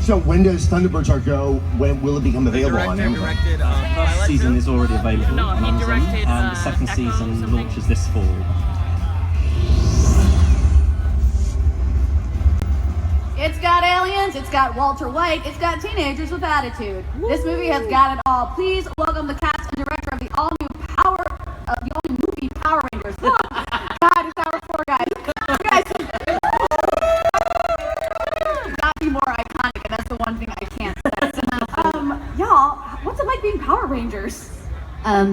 So when does Thunderbirds Are Go? When will it become available on Amazon? First season is already available No, on he Amazon, directed, and the second Echoes season of launches this fall. It's got aliens, it's got Walter White, it's got teenagers with attitude. This movie has got it all. Please welcome the cast and director of the all-new movie Power Rangers. God, it's our four guys. You guys gotta be more iconic, and that's the one thing I can't say. Y'all, what's it like being Power Rangers?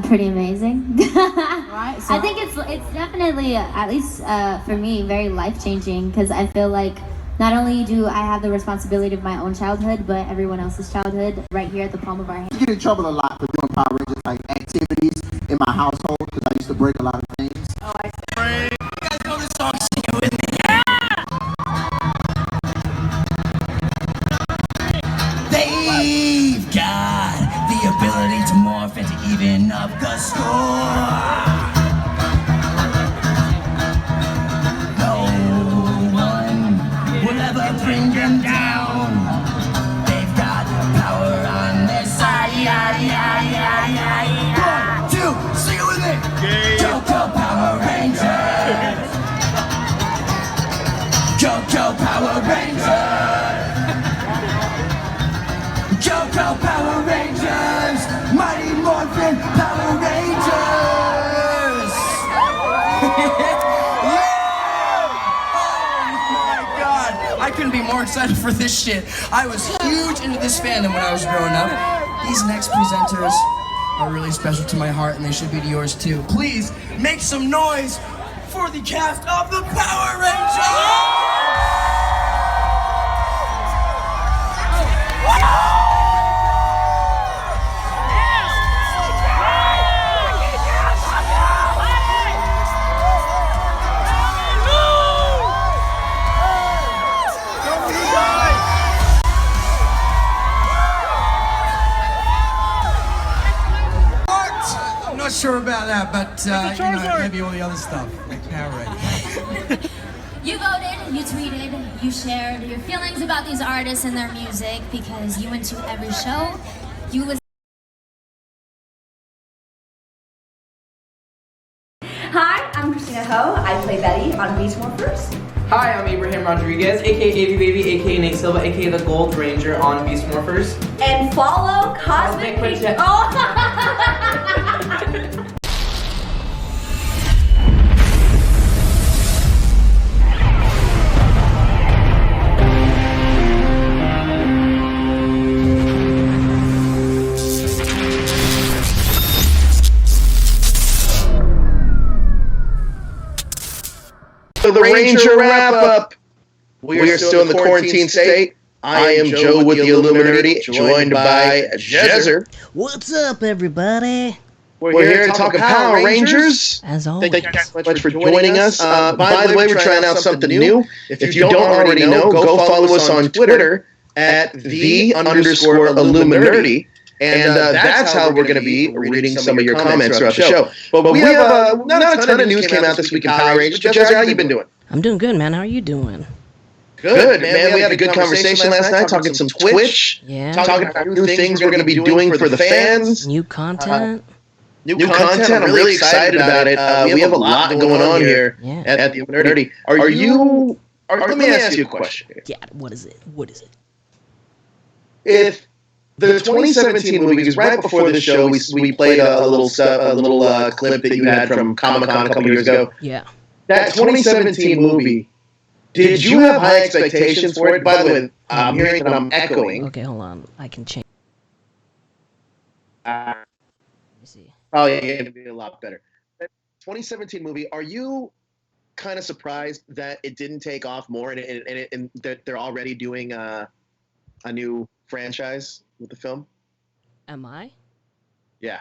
Pretty amazing. Right, so I think it's definitely, at least for me, very life-changing, because I feel like not only do I have the responsibility of my own childhood, but everyone else's childhood right here at the palm of our hand. I get in trouble a lot for doing Power Rangers like activities in my household because I used to break a lot of things. Oh, I see. You guys know this song? Sing it with me. They've got the ability to morph and to even up the score. Bring them down. They've got power on their side. 1, 2, sing it with me. Go Power Rangers. Go Power Rangers. Go Power Rangers. Mighty Morphin Power Rangers. I couldn't be more excited for this shit. I was huge into this fandom when I was growing up. These next presenters are really special to my heart, and they should be to yours too. Please make some noise for the cast of the Power Rangers! Not sure about that, but maybe all the other stuff, like Power Rangers. You voted, you tweeted, you shared your feelings about these artists and their music because you went to every show. You listened. Hi, I'm Christina Ho. I play Betty on Beast Morphers. Hi, I'm Abraham Rodriguez, aka Avy Baby, aka Nate Silva, aka the Gold Ranger on Beast Morphers. And follow Cosmic Patient. Oh! So the Ranger wrap-up. We are still in the quarantine state. I am Joe with the Illuminerdi, joined by Jezer. What's up, everybody? We're here to talk about Power Rangers. As always. Thank you so much for joining us. By the way, we're trying out something new. If you don't already know, go follow us on Twitter at _Illuminerdi. And that's how we're going to be reading some of your comments throughout the show. But we have not a ton of news came out this week in Power Rangers. Jezer, how you been doing? I'm doing good, man. How are you doing? Good, man. We had a good conversation last night, talking some Twitch. Yeah. Talking about new things we're going to be doing for the fans. New content. New content. I'm really excited about it. We have a lot going on here at the Illuminerdi. Let me ask you a question. Yeah, what is it? If the 2017 movie, because right before the show, we played a little clip that you had from Comic-Con a couple years ago. Yeah. That 2017 movie, did you have high expectations for it? By the way, I'm hearing that I'm echoing. Okay, hold on. I can change. Let me see. Oh, yeah, it'd be a lot better. That 2017 movie, are you kind of surprised that it didn't take off more and that they're already doing a new franchise with the film? Am I? Yeah.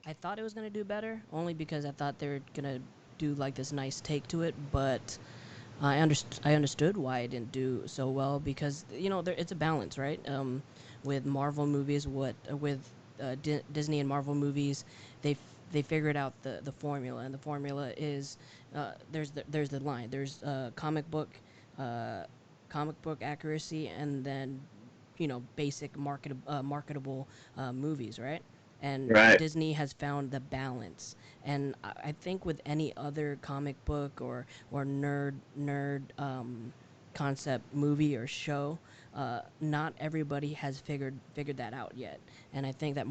I thought it was gonna do better, only because I thought they were gonna do like this nice take to it, but I understood why it didn't do so well, because it's a balance, right? With Marvel movies, Disney and Marvel movies, they figured out the formula, and the formula is there's the line. There's uh, comic book accuracy, and then basic marketable movies, right? And Right. Disney has found the balance. And I think with any other comic book or nerd concept movie or show, not everybody has figured that out yet. And I think that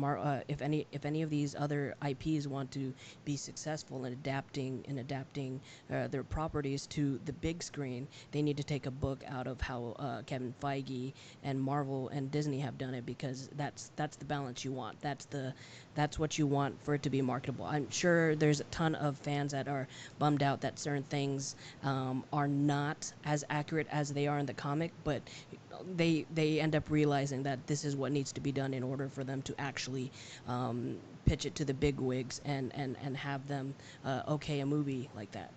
if any of these other IPs want to be successful in adapting their properties to the big screen, they need to take a book out of how Kevin Feige and Marvel and Disney have done it, because that's the balance you want. That's what you want for it to be marketable. I'm sure there's a ton of fans that are bummed out that certain things are not as accurate as they are in the comic, but they end up realizing that this is what needs to be done in order for them to actually pitch it to the big wigs and have them okay a movie like that.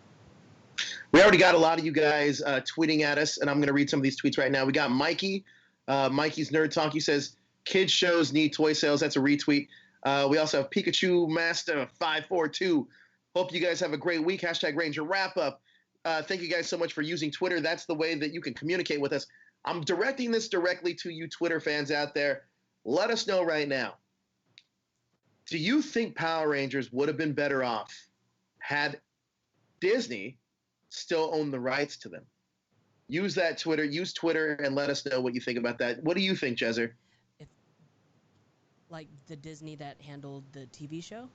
We already got a lot of you guys tweeting at us, and I'm going to read some of these tweets right now. We got Mikey. Mikey's Nerd Talk. He says, kids shows need toy sales. That's a retweet. We also have Pikachu Master 542. Hope you guys have a great week. #Ranger wrap up. Thank you guys so much for using Twitter. That's the way that you can communicate with us. I'm directing this directly to you Twitter fans out there. Let us know right now. Do you think Power Rangers would have been better off had Disney still owned the rights to them? Use Twitter and let us know what you think about that. What do you think, Jezer? If like the Disney that handled the TV show?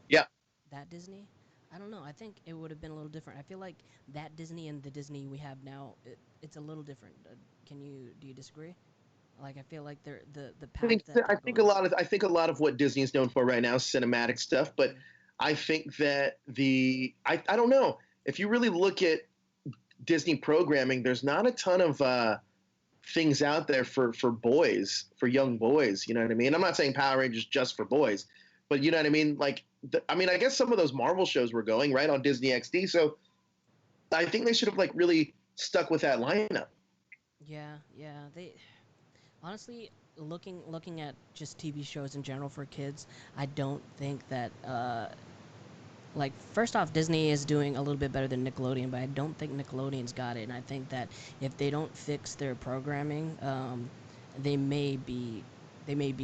Yeah. That Disney? I don't know. I think it would have been a little different. I feel like that Disney and the Disney we have now, it's a little different. Do you disagree? Like, I feel like the path I think a lot of what Disney is known for right now is cinematic stuff, but I think that I don't know. If you really look at Disney programming, there's not a ton of things out there for boys, for young boys. You know what I mean? I'm not saying Power Rangers just for boys, but you know what I mean? Like, I guess some of those Marvel shows were going right on Disney XD, so I think they should have really stuck with that lineup. Yeah. They honestly, looking at just TV shows in general for kids, I don't think that first off, Disney is doing a little bit better than Nickelodeon, but I don't think Nickelodeon's got it. And I think that if they don't fix their programming, they may be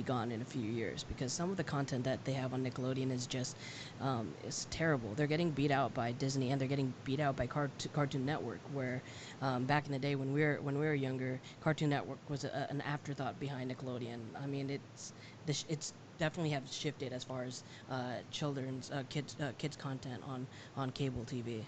gone in a few years, because some of the content that they have on Nickelodeon is terrible. They're getting beat out by Disney, and they're getting beat out by Cartoon Network, where back in the day when we were younger, Cartoon Network was an afterthought behind Nickelodeon. I mean, it's definitely have shifted as far as children's kids content on cable TV.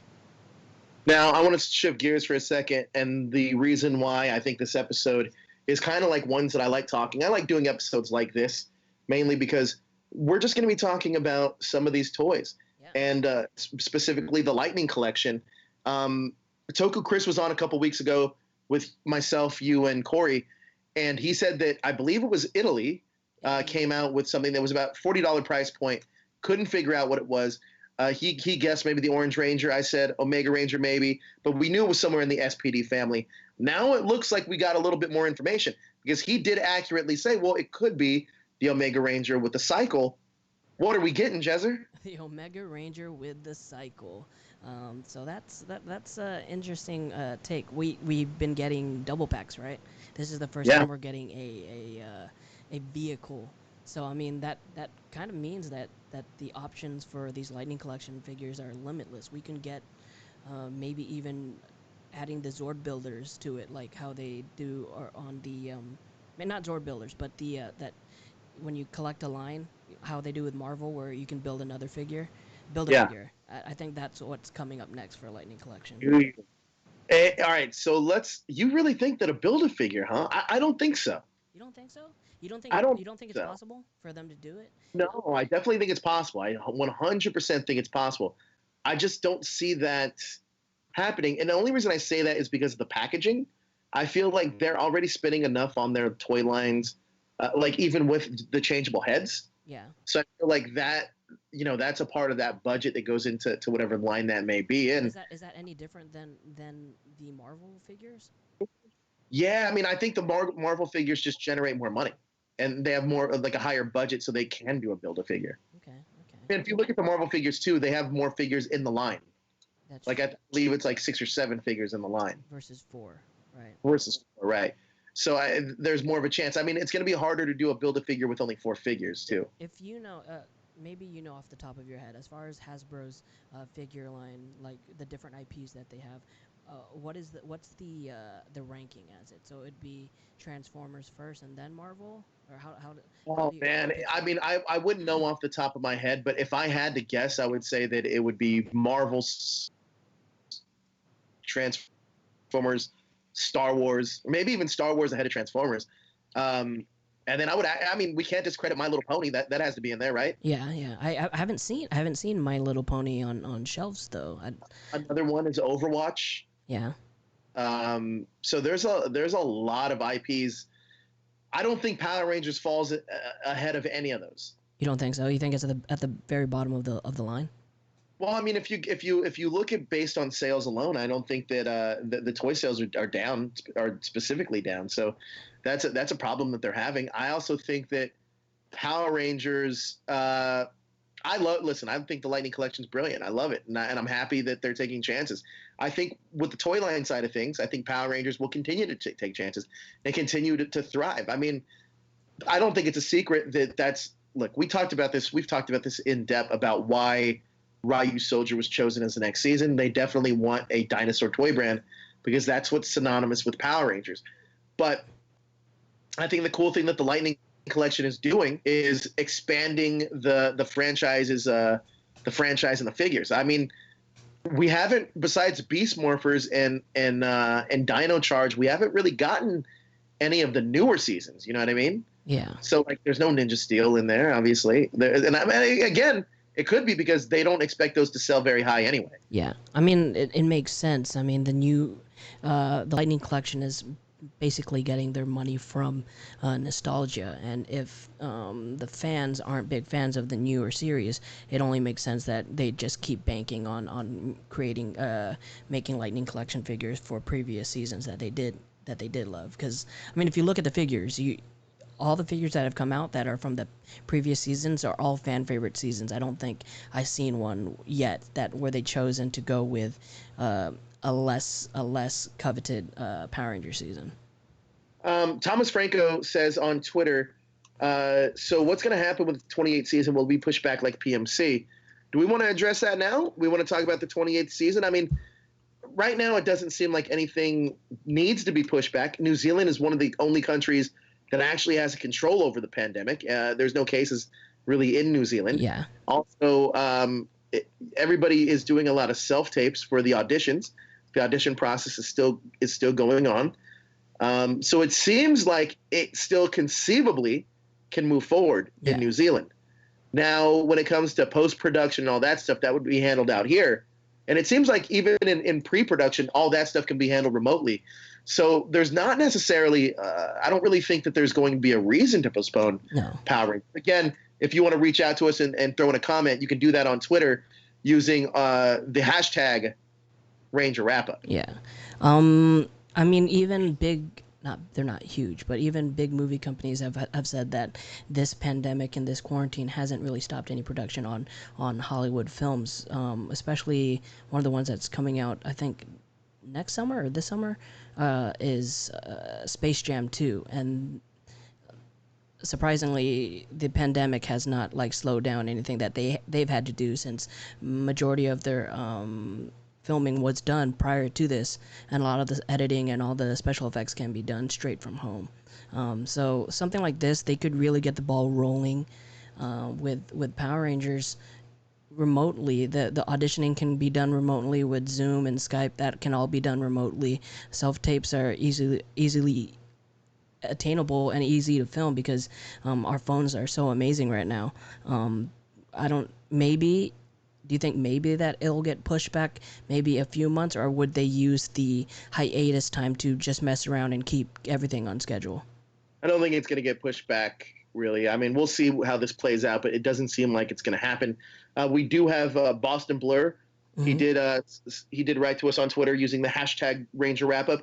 Now, I want to shift gears for a second, and the reason why I think this episode is kind of like ones that I like talking. I like doing episodes like this, mainly because we're just going to be talking about some of these toys, and specifically the Lightning Collection. Toku Chris was on a couple weeks ago with myself, you, and Corey, and he said that I believe it was Italy came out with something that was about $40 price point. Couldn't figure out what it was. He guessed maybe the Orange Ranger. I said Omega Ranger maybe, but we knew it was somewhere in the SPD family. Now it looks like we got a little bit more information, because he did accurately say, well, it could be the Omega Ranger with the cycle. What are we getting, Jezer? The Omega Ranger with the cycle. So that's an interesting take. We've been getting double packs, right? This is the first time we're getting a vehicle. So I mean that kind of means that the options for these Lightning Collection figures are limitless. We can get maybe even adding the Zord builders to it, like how they do on the not Zord builders, but the that when you collect a line, how they do with Marvel, where you can build another figure, figure. I think that's what's coming up next for Lightning Collection. All right, so you really think that a Build-A-Figure, huh? I don't think so. You don't think so? You don't think it's possible for them to do it? No, I definitely think it's possible. I 100% think it's possible. I just don't see that happening. And the only reason I say that is because of the packaging. I feel like they're already spending enough on their toy lines, even with the changeable heads. Yeah. So I feel like that, that's a part of that budget that goes into whatever line that may be in. Is that any different than the Marvel figures? Yeah, I mean, I think the Marvel figures just generate more money, and they have more of a higher budget, so they can do a Build-A-Figure. Okay. And if you look at the Marvel figures too, they have more figures in the line. That's Like I believe it's like 6 or 7 figures in the line versus 4, right? versus 4, right? So there's more of a chance. I mean, it's going to be harder to do a Build-A-Figure with only 4 figures too. If you know, maybe you know off the top of your head, as far as Hasbro's figure line, like the different IPs that they have, what's the ranking as it? So it'd be Transformers first and then Marvel, or how Oh do you man, picture I mean, I wouldn't know off the top of my head, but if I had to guess, I would say that it would be Marvel's, Transformers, Star Wars, or maybe even Star Wars ahead of Transformers. And then I mean, we can't discredit My Little Pony. That has to be in there, right? Yeah. I haven't seen My Little Pony on shelves though. Another one is Overwatch. Yeah. So there's a lot of IPs. I don't think Power Rangers falls ahead of any of those. You don't think so? You think it's at the very bottom of the line? Well, I mean, if you look at based on sales alone, I don't think that the toy sales are down, are specifically down. So that's a problem that they're having. I also think that Power Rangers. I think the Lightning Collection is brilliant. I love it, and I'm happy that they're taking chances. I think with the toy line side of things, I think Power Rangers will continue to take chances and continue to thrive. I mean, I don't think it's a secret that's look. We've talked about this in depth about why Ryu Soldier was chosen as the next season. They definitely want a dinosaur toy brand because that's what's synonymous with Power Rangers. But I think the cool thing that the Lightning Collection is doing is expanding the franchises, the franchise and the figures. I mean, we haven't, besides Beast Morphers and Dino Charge, we haven't really gotten any of the newer seasons. You know what I mean? Yeah. So like, there's no Ninja Steel in there, obviously. And I mean, again, it could be because they don't expect those to sell very high anyway. Yeah. I mean, it makes sense. I mean, the Lightning Collection is basically getting their money from nostalgia, and if the fans aren't big fans of the newer series, it only makes sense that they just keep banking on creating making Lightning Collection figures for previous seasons that they did love. Because I mean, if you look at the figures, all the figures that have come out that are from the previous seasons are all fan favorite seasons. I don't think I've seen one yet where they chosen to go with a less coveted Power Ranger season. Thomas Franco says on Twitter, so what's going to happen with the 28th season? Will we push back like PMC? Do we want to address that now? We want to talk about the 28th season? I mean, right now it doesn't seem like anything needs to be pushed back. New Zealand is one of the only countries that actually has control over the pandemic. There's no cases really in New Zealand. Yeah. Also, everybody is doing a lot of self-tapes for the auditions. The audition process is still going on. So it seems like it still conceivably can move forward in New Zealand. Now, when it comes to post-production and all that stuff, that would be handled out here. And it seems like even in pre-production, all that stuff can be handled remotely. So there's not necessarily I don't really think that there's going to be a reason to postpone Power Rangers. Again, if you want to reach out to us and throw in a comment, you can do that on Twitter using the hashtag Ranger Wrap Up. Yeah. I mean, even they're not huge, but even big movie companies have said that this pandemic and this quarantine hasn't really stopped any production on Hollywood films, especially one of the ones that's coming out, I think, next summer or this summer, is Space Jam 2. And surprisingly, the pandemic has not slowed down anything that they've had to do, since majority of their filming was done prior to this, and a lot of the editing and all the special effects can be done straight from home. So something like this, they could really get the ball rolling with Power Rangers remotely. The auditioning can be done remotely with Zoom and Skype. That can all be done remotely. Self-tapes are easily attainable and easy to film because our phones are so amazing right now. Do you think maybe that it'll get pushed back maybe a few months, or would they use the hiatus time to just mess around and keep everything on schedule? I don't think it's going to get pushed back, really. I mean, we'll see how this plays out, but it doesn't seem like it's going to happen. We do have Boston Blur. Mm-hmm. He did write to us on Twitter using the hashtag Ranger Wrap Up.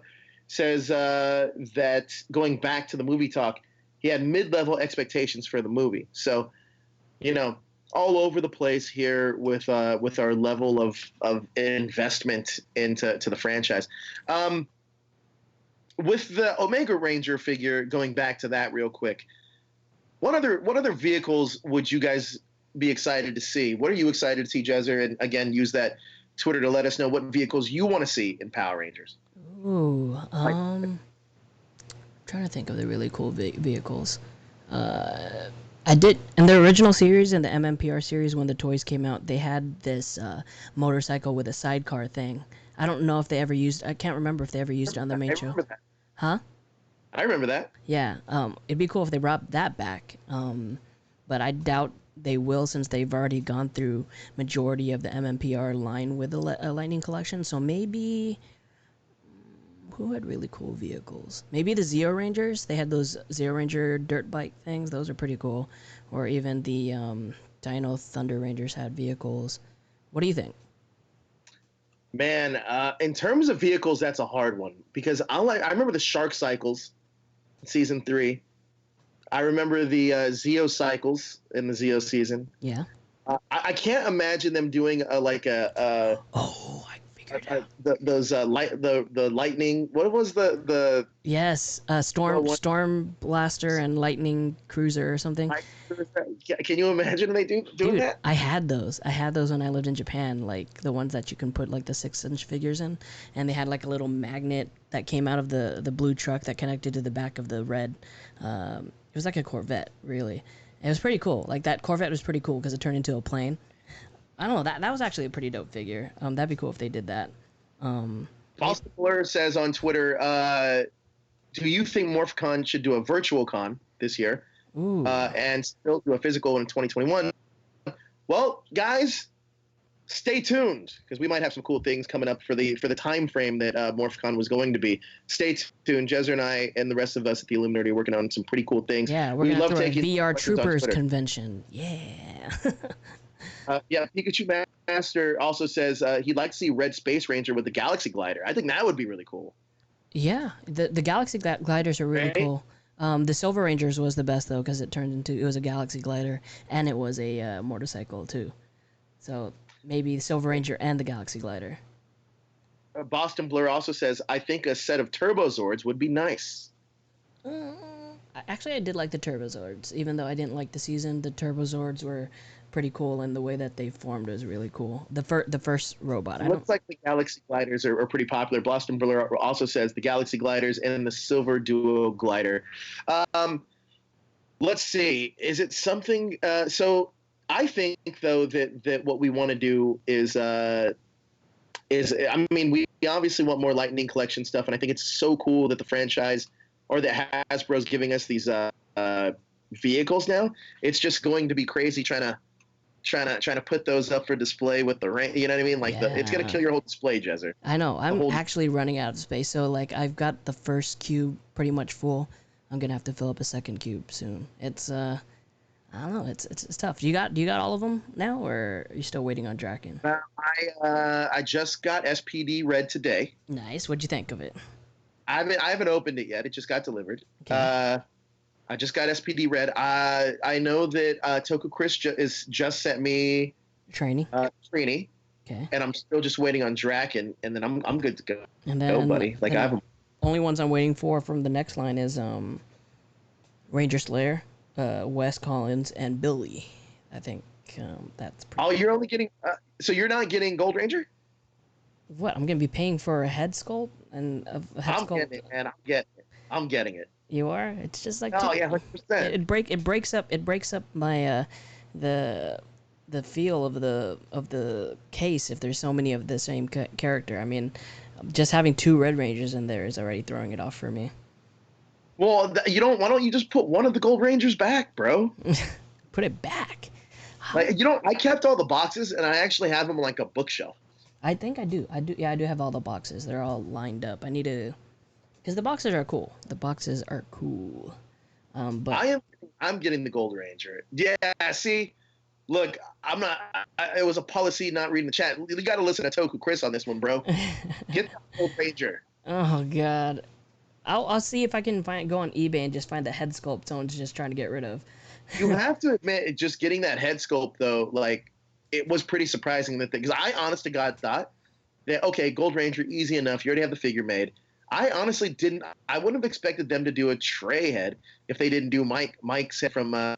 Says that going back to the movie talk, he had mid-level expectations for the movie. So, all over the place here with our level of investment into the franchise. With the Omega Ranger figure, going back to that real quick, what other vehicles would you guys be excited to see? What are you excited to see, Jezzer? And again, use that Twitter to let us know what vehicles you want to see in Power Rangers. Ooh, trying to think of the really cool vehicles. I did in the original series, in the MMPR series, when the toys came out, they had this motorcycle with a sidecar thing. I don't know if they ever used. I can't remember if they ever used it on the main show. That. Huh? I remember that. Yeah. It'd be cool if they brought that back. But I doubt they will, since they've already gone through majority of the MMPR line with the Lightning Collection. So maybe. Who had really cool vehicles? Maybe the Zeo Rangers. They had those Zeo Ranger dirt bike things. Those are pretty cool. Or even the Dino Thunder Rangers had vehicles. What do you think? Man, in terms of vehicles, that's a hard one because I remember the Shark Cycles, in season 3. I remember the Zeo Cycles in the Zeo season. Yeah. I can't imagine them doing I figured out. the lightning. What was the Yes, Storm Blaster and Lightning Cruiser or something. Can you imagine they doing Dude, that? I had those when I lived in Japan, like the ones that you can put like the 6-inch figures in, and they had like a little magnet that came out of the blue truck that connected to the back of the red. It was like a Corvette, really. It was pretty cool. Like that Corvette was pretty cool because it turned into a plane. I don't know, that was actually a pretty dope figure. That'd be cool if they did that. Boston Blur says on Twitter, do you think MorphCon should do a virtual con this year and still do a physical in 2021? Well, guys, stay tuned because we might have some cool things coming up for the time frame that MorphCon was going to be. Stay tuned. Jezzer and I and the rest of us at the Illuminerdi are working on some pretty cool things. Yeah, we're going to have a VR Troopers convention. Yeah. Pikachu Master also says he'd like to see Red Space Ranger with the Galaxy Glider. I think that would be really cool. Yeah, the Galaxy Gliders are really cool. The Silver Rangers was the best though because it was a Galaxy Glider and it was a motorcycle too. So maybe the Silver Ranger and the Galaxy Glider. Boston Blur also says I think a set of Turbozords would be nice. Actually, I did like the Turbozords, even though I didn't like the season. The Turbozords were pretty cool, and the way that they formed was really cool. The first robot. It looks like the Galaxy Gliders are pretty popular. Boston Blur also says the Galaxy Gliders and the Silver Duo Glider. Let's see. Is it something? So I think though that what we want to do is we obviously want more Lightning Collection stuff, and I think it's so cool that the franchise or that Hasbro's giving us these vehicles now. It's just going to be crazy trying to put those up for display with the rank. You know what I mean? Like it's gonna kill your whole display, Jezzer. I know. I'm actually running out of space, so like I've got the first cube pretty much full. I'm gonna have to fill up a second cube soon. It's I don't know. It's tough. Do you got all of them now, or are you still waiting on Draken? I just got SPD Red today. Nice. What'd you think of it? I haven't opened it yet. It just got delivered. Okay. I just got SPD Red. I know that Toku Chris just sent me Trini. Trini. Okay. And I'm still just waiting on Draken, and then I'm good to go. And then, buddy. Like I have them. Only ones I'm waiting for from the next line is Ranger Slayer, Wes Collins, and Billy. I think that's pretty. Oh, you're only getting. So you're not getting Gold Ranger? What? I'm gonna be paying for a head sculpt and a head sculpt. Getting it, man. I'm getting it. You are? It's just like 100%. It breaks up my the feel of the case if there's so many of the same character. I mean, just having 2 Red Rangers in there is already throwing it off for me. Well, why don't you just put one of the Gold Rangers back, bro? Put it back. Like I kept all the boxes and I actually have them on like a bookshelf. I think I do. Yeah, I do have all the boxes. They're all lined up. I need to, because the boxes are cool. But I'm getting the Gold Ranger. Yeah. See, look, I'm not. It was a policy not reading the chat. You got to listen to Toku Chris on this one, bro. Get the Gold Ranger. Oh God, I'll see if I can go on eBay and just find the head sculpt someone's just trying to get rid of. You have to admit, just getting that head sculpt though, like it was pretty surprising that because I honest to God thought that okay, Gold Ranger easy enough. You already have the figure made. I honestly didn't. I wouldn't have expected them to do a Trey head if they didn't do Mike's head from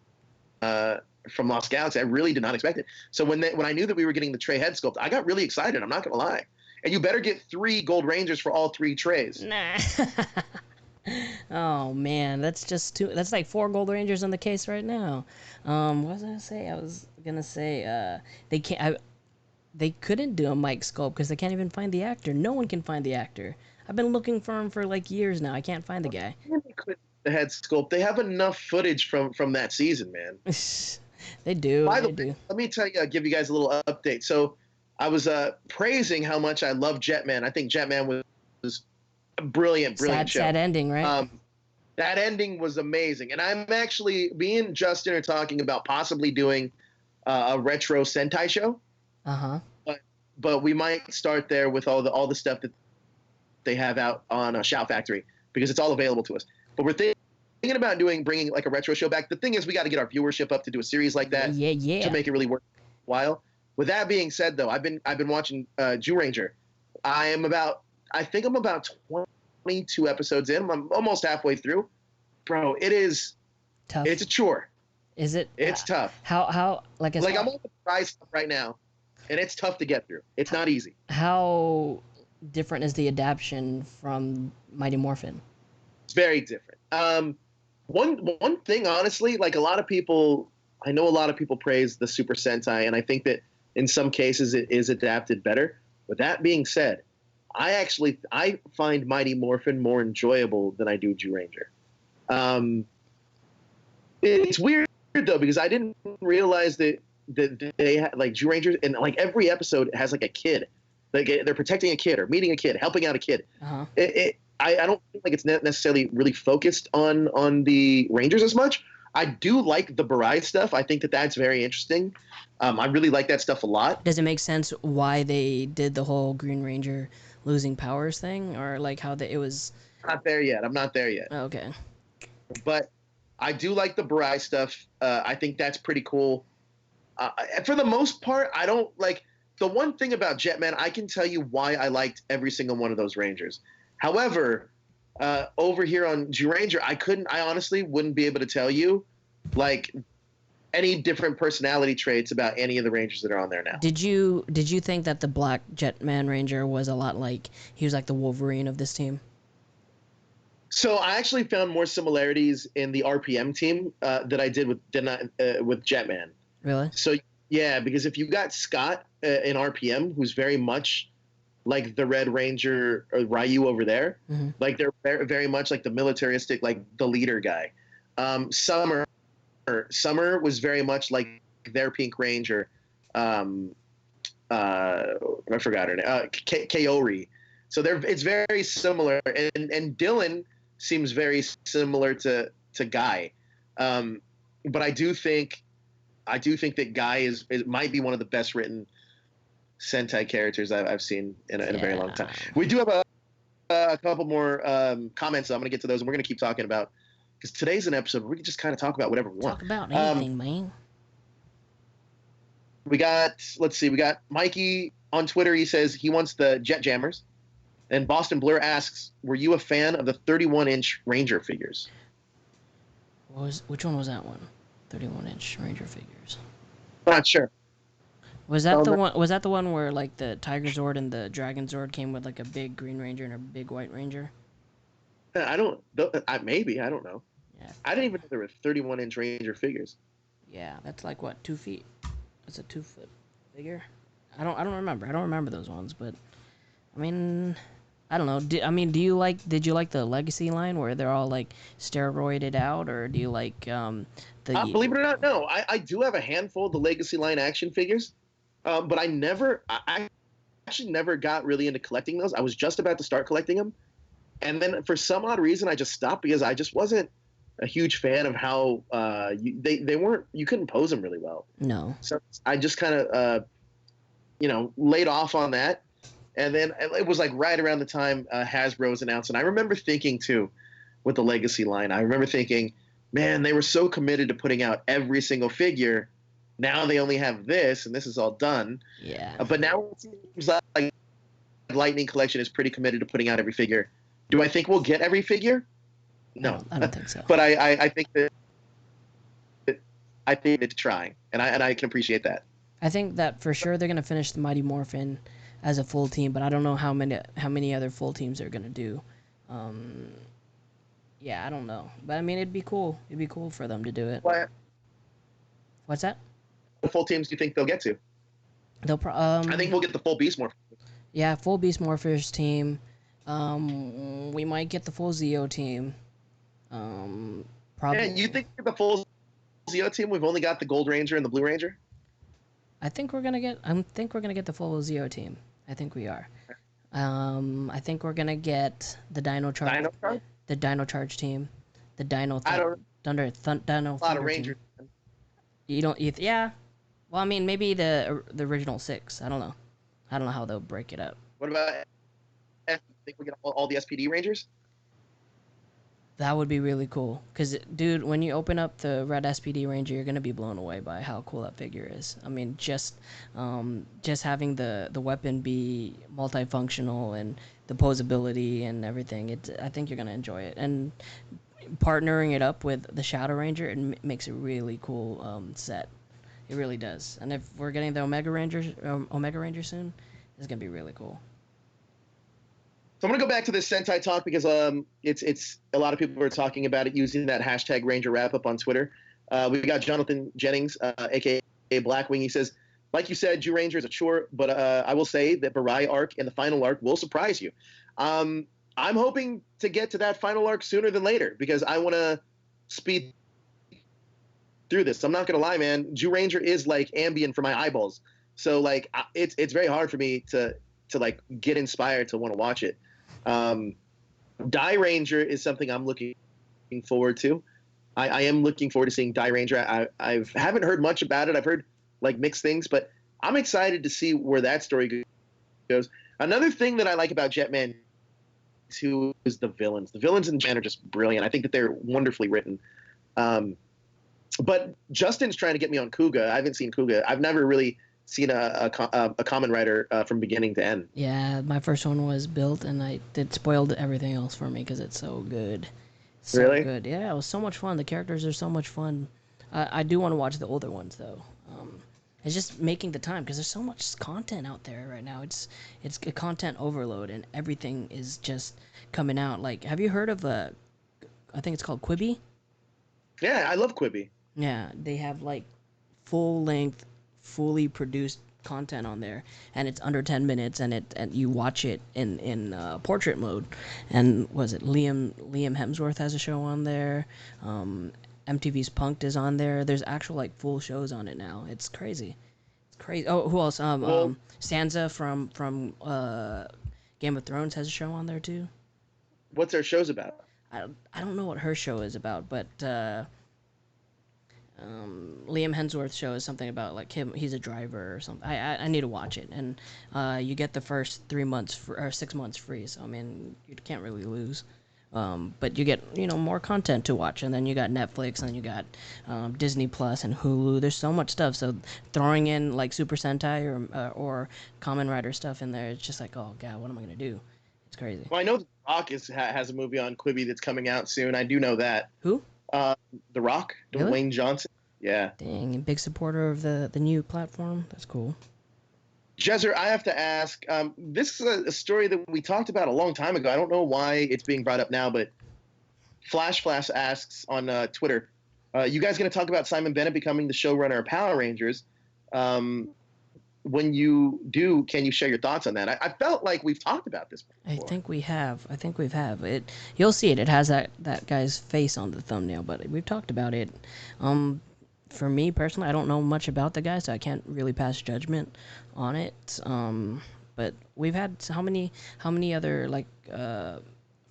Lost Galaxy. I really did not expect it. So when I knew that we were getting the Trey head sculpt, I got really excited. I'm not gonna lie. And you better get 3 Gold Rangers for all 3 Treys. Nah. Oh man, that's just too. That's like 4 Gold Rangers in the case right now. What was I gonna say? I was gonna say they can't. They couldn't do a Mike sculpt because they can't even find the actor. No one can find the actor. I've been looking for him for like years now. I can't find the guy. The head sculpt. They have enough footage from that season, man. They do. By the way, let me tell you, give you guys a little update. So I was praising how much I love Jetman. I think Jetman was a brilliant show. Sad ending, right? That ending was amazing. And I'm actually, me and Justin are talking about possibly doing a retro Sentai show. Uh-huh. But we might start there with all the stuff that they have out on Shout Factory because it's all available to us. But we're thinking about bringing like a retro show back. The thing is, we got to get our viewership up to do a series like that. Yeah. To make it really worthwhile. With that being said, though, I've been watching Jew Ranger. I think I'm about 22 episodes in. I'm almost halfway through. Bro, it is tough. It's a chore. Is it? It's tough. How like I'm on the prize stuff right now, and it's tough to get through. It's not easy. How different is the adaptation from Mighty Morphin? It's very different. One thing, honestly, like I know a lot of people praise the Super Sentai, and I think that in some cases it is adapted better. With that being said, I find Mighty Morphin more enjoyable than I do Jew Ranger. It's weird though because I didn't realize that they had like Jew Rangers and like every episode has like a kid, like they're protecting a kid or meeting a kid, helping out a kid. Uh-huh. I don't think like it's not necessarily really focused on the Rangers as much. I do like the Barai stuff. I think that's very interesting. I really like that stuff a lot. Does it make sense why they did the whole Green Ranger losing powers thing, or like how it was? Not there yet. I'm not there yet. Oh, okay. But I do like the Barai stuff. I think that's pretty cool. For the most part, I don't like the one thing about Jetman. I can tell you why I liked every single one of those Rangers. However, over here on Jew Ranger, I honestly wouldn't be able to tell you like any different personality traits about any of the Rangers that are on there now. Did you think that the Black Jetman Ranger was a lot like he was like the Wolverine of this team? So I actually found more similarities in the RPM team that I did with Jetman. Really? So yeah, because if you got Scott in RPM, who's very much like the Red Ranger or Ryu over there, mm-hmm. like they're very, very much like the militaristic, like the leader guy. Summer was very much like their Pink Ranger. I forgot her name. Kaori. So it's very similar, and Dylan seems very similar to Guy. But I do think that Guy might be one of the best written Sentai characters I've seen in a very long time. We do have a couple more comments. So I'm going to get to those, and we're going to keep talking about because today's an episode where we can just kind of talk about whatever we want. Talk about anything, man. We got Mikey on Twitter. He says he wants the Jet Jammers, and Boston Blur asks, "Were you a fan of the 31-inch Ranger figures?" Which one was that one? 31-inch Ranger figures. Not sure. Was that the one? Was that the one where like the Tiger Zord and the Dragon Zord came with like a big Green Ranger and a big White Ranger? Maybe I don't know. Yeah. I didn't even know there were 31-inch Ranger figures. Yeah, that's like what, 2 feet? That's a 2-foot figure. I don't remember. I don't remember those ones, but I mean, I don't know. Did you like the Legacy line where they're all like steroided out, or do you like the? Believe it or not, no. I do have a handful of the Legacy line action figures, but I actually never got really into collecting those. I was just about to start collecting them, and then for some odd reason I just stopped because I just wasn't a huge fan of how you couldn't pose them really well. No. So I just kind of laid off on that. And then it was like right around the time Hasbro's announced. And I remember thinking too, with the Legacy line, I remember thinking, man, they were so committed to putting out every single figure. Now they only have this, and this is all done. Yeah. But now it seems like Lightning Collection is pretty committed to putting out every figure. Do I think we'll get every figure? No, I don't think so. But I think that it's trying, and I can appreciate that. I think that for sure they're gonna finish the Mighty Morphin as a full team, but I don't know how many other full teams they're gonna do. Yeah, I don't know, but I mean it'd be cool. It'd be cool for them to do it. What's that? What full teams do you think they'll get to? I think we'll get the full Beast Morph. Yeah, full Beast Morphers team. We might get the full Zeo team. Probably. Yeah, you think the full Zeo team? We've only got the Gold Ranger and the Blue Ranger. I think we're gonna get the full Zeo team. I think we are. I think we're gonna get the Dino Charge. The Dino Charge team. The Dino Thunder. Dino a lot of Rangers. Yeah. Well, I mean, maybe the original 6. I don't know. I don't know how they'll break it up. What about? I think we get all the SPD Rangers. That would be really cool. Cause, dude, when you open up the red SPD Ranger, you're gonna be blown away by how cool that figure is. I mean, just having the weapon be multifunctional and the posability and everything. I think you're gonna enjoy it. And partnering it up with the Shadow Ranger, it makes a really cool set. It really does. And if we're getting the Omega Ranger soon, it's gonna be really cool. So I'm gonna go back to this Sentai talk because it's a lot of people are talking about it using that hashtag Ranger wrap up on Twitter. We got Jonathan Jennings, aka Blackwing. He says, like you said, Jew Ranger is a chore, but I will say that Barai arc and the final arc will surprise you. I'm hoping to get to that final arc sooner than later because I want to speed through this. I'm not gonna lie, man. Jew Ranger is like Ambien for my eyeballs. So like it's very hard for me to like get inspired to want to watch it. Die Ranger is something I'm looking forward to. I am looking forward to seeing Die Ranger. I haven't heard much about it. I've heard like mixed things, but I'm excited to see where that story goes. Another thing that I like about Jetman 2 is the villains. The villains in Jet are just brilliant. I think that they're wonderfully written. But Justin's trying to get me on Kuga. I haven't seen Kuga. I've never really seen a common writer from beginning to end. Yeah, my first one was built, and it spoiled everything else for me because it's so good. So really? Good. Yeah, it was so much fun. The characters are so much fun. I do want to watch the older ones though. It's just making the time because there's so much content out there right now. It's a content overload, and everything is just coming out. Like, have you heard of I think it's called Quibi? Yeah, I love Quibi. Yeah, they have like full-length, fully produced content on there, and it's under 10 minutes, and you watch it in portrait mode. And was it Liam Hemsworth has a show on there? MTV's Punk'd is on there. There's actual like full shows on it now. It's crazy. It's crazy. Oh, who else? Sansa from Game of Thrones has a show on there too. What's their shows about? I don't know what her show is about, but Liam Hemsworth's show is something about like him. He's a driver or something. I need to watch it, and you get the first 3 months or 6 months free. So I mean, you can't really lose. But you get more content to watch, and then you got Netflix, and then you got Disney Plus and Hulu. There's so much stuff. So throwing in like Super Sentai or Kamen Rider stuff in there, it's just like, oh god, what am I gonna do? It's crazy. Well, I know The Rock has a movie on Quibi that's coming out soon. I do know that. Who? The Rock, really? Dwayne Johnson. Yeah. Dang, big supporter of the new platform. That's cool. Jezer, I have to ask, this is a story that we talked about a long time ago. I don't know why it's being brought up now, but Flash asks on Twitter, you guys going to talk about Simon Bennett becoming the showrunner of Power Rangers? When you do, can you share your thoughts on that? I felt like we've talked about this before. I think we have. It. You'll see it. It has that guy's face on the thumbnail, but we've talked about it. For me personally, I don't know much about the guy, so I can't really pass judgment on it. But we've had how many other like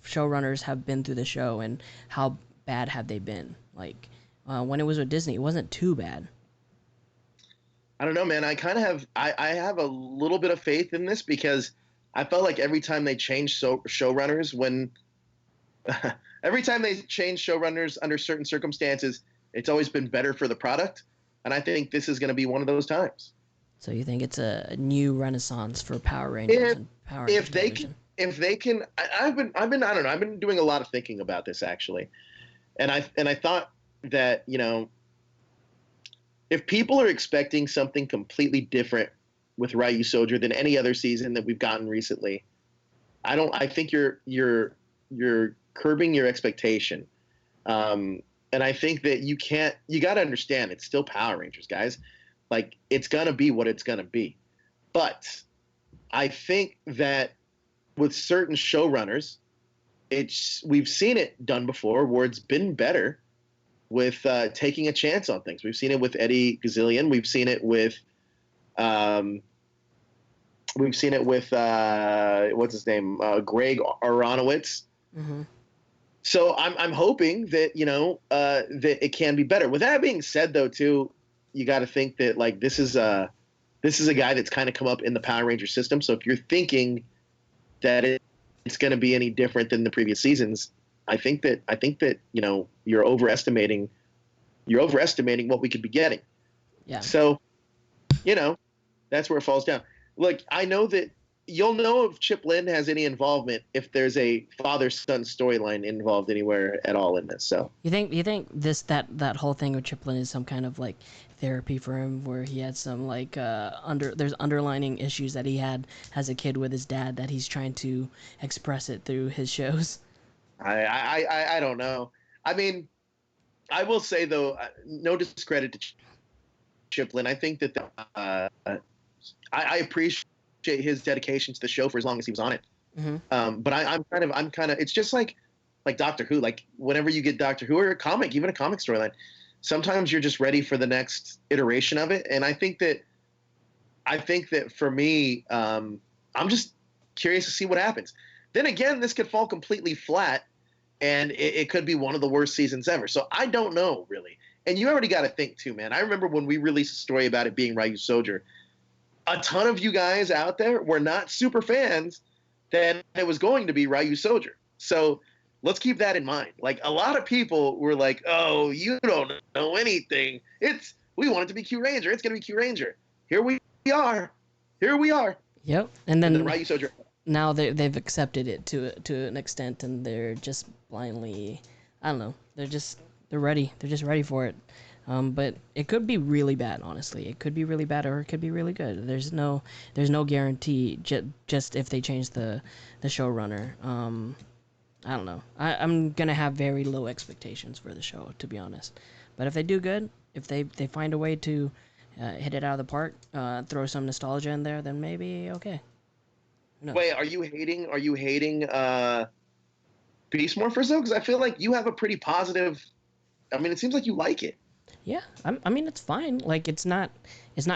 showrunners have been through the show, and how bad have they been? Like when it was with Disney, it wasn't too bad. I don't know, man. I kind of have I have a little bit of faith in this because I felt like every time they changed showrunners when every time they change showrunners under certain circumstances, it's always been better for the product. And I think this is going to be one of those times. So you think it's a new renaissance for Power Rangers and Power Rangers television? If they can, I've been I don't know, I've been doing a lot of thinking about this actually, and I thought that, you know, if people are expecting something completely different with Ryu Soldier than any other season that we've gotten recently, I think you're curbing your expectation. And I think that you got to understand, it's still Power Rangers, guys. Like, it's going to be what it's going to be. But I think that with certain showrunners, we've seen it done before where it's been better with taking a chance on things. We've seen it with Eddie Gazillion. We've seen it with what's his name? Greg Aronowitz. Mm-hmm. So I'm hoping that, you know, that it can be better. With that being said, though, too, you got to think that, like, this is a guy that's kind of come up in the Power Ranger system. So if you're thinking that it's going to be any different than the previous seasons, I think that you know, you're overestimating what we could be getting. Yeah. So, you know, that's where it falls down. Look, I know that you'll know if Chip Lynn has any involvement if there's a father-son storyline involved anywhere at all in this. So you think that whole thing with Chip Lynn is some kind of like therapy for him, where he had some like there's underlining issues that he had as a kid with his dad that he's trying to express it through his shows? I don't know. I mean, I will say though, no discredit to Chip Lynn. I think that I appreciate his dedication to the show for as long as he was on it. Mm-hmm. But I'm kind of, it's just like Doctor Who. Like, whenever you get Doctor Who or a comic, even a comic storyline, sometimes you're just ready for the next iteration of it. And I think that for me, I'm just curious to see what happens. Then again, this could fall completely flat, and it could be one of the worst seasons ever. So I don't know, really. And you already got to think too, man. I remember when we released a story about it being Ryu Soldier, a ton of you guys out there were not super fans that it was going to be Ryu Soldier. So let's keep that in mind. Like, a lot of people were like, "Oh, you don't know anything. We want it to be Q Ranger. It's going to be Q Ranger." Here we are. Yep. And then Ryu Soldier. Now they've accepted it to an extent, and they're just blindly, I don't know. They're ready. They're just ready for it. But it could be really bad, honestly. It could be really bad, or it could be really good. There's no guarantee. Just if they change the showrunner. I don't know. I'm gonna have very low expectations for the show, to be honest. But if they do good, if they find a way to hit it out of the park, throw some nostalgia in there, then maybe okay. No. Wait, are you hating Beast Morphers though? Because I feel like you have a pretty positive. I mean, it seems like you like it. Yeah, I mean, it's fine. Like, it's not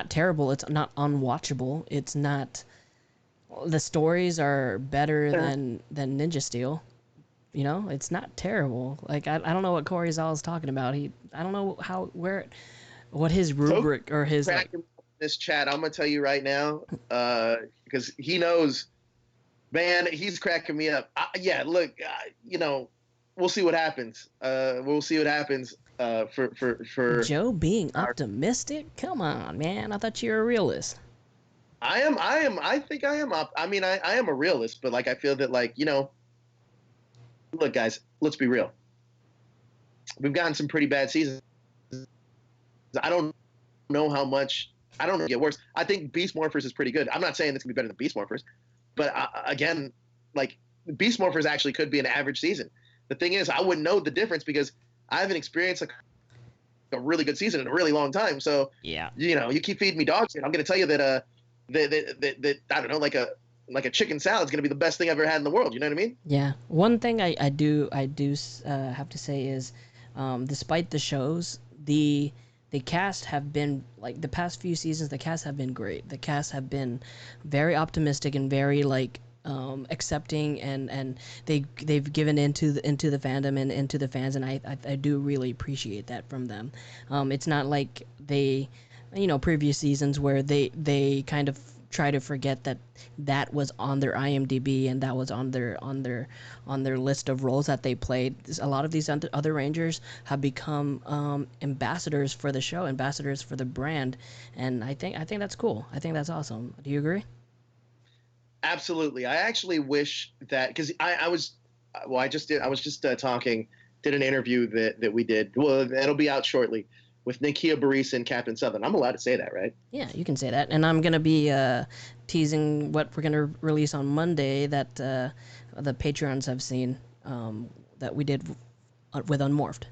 terrible. It's not unwatchable. It's not. The stories are better than Ninja Steel. You know, it's not terrible. Like, I don't know what Corey Zal is talking about. I don't know what his rubric or his. This chat, I'm gonna tell you right now, because he knows, man, he's cracking me up. Yeah, look, you know, we'll see what happens. We'll see what happens. For Joe being optimistic. Come on, man. I thought you were a realist. I am. I think I am. I mean, I am a realist, but like, I feel that, like, you know, look, guys, let's be real. We've gotten some pretty bad seasons. I don't know how much. I don't know if it get worse. I think Beast Morphers is pretty good. I'm not saying it's gonna be better than Beast Morphers, but again, like, Beast Morphers actually could be an average season. The thing is, I wouldn't know the difference because I haven't experienced a really good season in a really long time. So yeah, you know, you keep feeding me dog shit, I'm gonna tell you that that I don't know, like a chicken salad is gonna be the best thing I've ever had in the world. You know what I mean? Yeah. One thing I do have to say is, despite the shows, the cast have been, like, the past few seasons, the cast have been great. The cast have been very optimistic and very, like, accepting, and they've given into the fandom and into the fans, and I do really appreciate that from them. It's not like they, you know, previous seasons where they kind of try to forget that that was on their IMDb and that was on their list of roles that they played. A lot of these other Rangers have become ambassadors for the show, ambassadors for the brand, and I think that's cool. I think that's awesome. Do you agree? Absolutely. I actually wish that, because I was just talking, did an interview that we did. Well, it'll be out shortly with Nakia Barris and Captain Southern. I'm allowed to say that, right? Yeah, you can say that. And I'm gonna be teasing what we're gonna release on Monday that the Patreons have seen that we did with Unmorphed.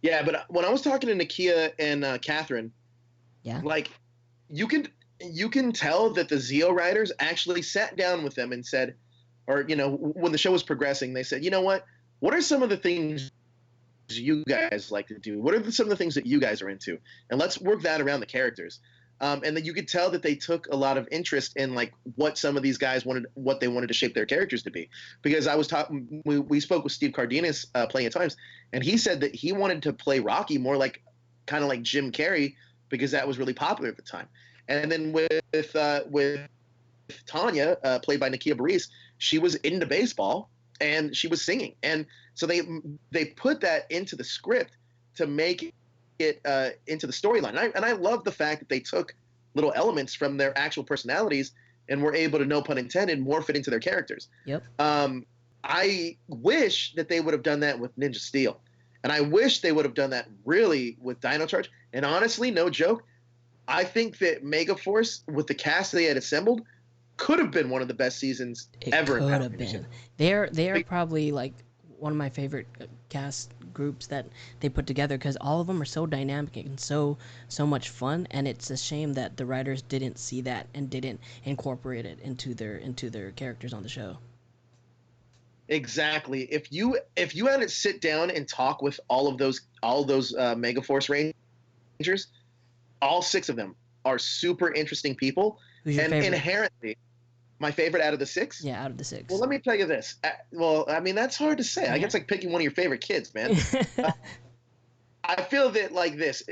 Yeah, but when I was talking to Nakia and Catherine, yeah, like you can tell that the Zeo writers actually sat down with them and said, or when the show was progressing, they said, you know what are some of the things you guys like to do? What are some of the things that you guys are into? And let's work that around the characters. And then you could tell that they took a lot of interest in like what some of these guys what they wanted to shape their characters to be. Because I was talking, we spoke with Steve Cardenas plenty of times, and he said that he wanted to play Rocky more like kind of like Jim Carrey, because that was really popular at the time. And then with Tanya, played by Nakia Barris, she was into baseball and she was singing, and so they put that into the script to make it into the storyline. And I love the fact that they took little elements from their actual personalities and were able to, no pun intended, morph it into their characters. Yep. I wish that they would have done that with Ninja Steel, and I wish they would have done that really with Dino Charge. And honestly, no joke, I think that Megaforce, with the cast they had assembled, could have been one of the best seasons ever. Could have been. They're probably like one of my favorite cast groups that they put together, because all of them are so dynamic and so much fun, and it's a shame that the writers didn't see that and didn't incorporate it into their characters on the show. Exactly. If you had to sit down and talk with all those Megaforce Rangers, all 6 of them are super interesting people. Who's your favorite? Inherently, my favorite out of the 6? Yeah, out of the 6. Well, let me tell you this. Well, I mean, that's hard to say. I guess like picking one of your favorite kids, man. I feel that like this,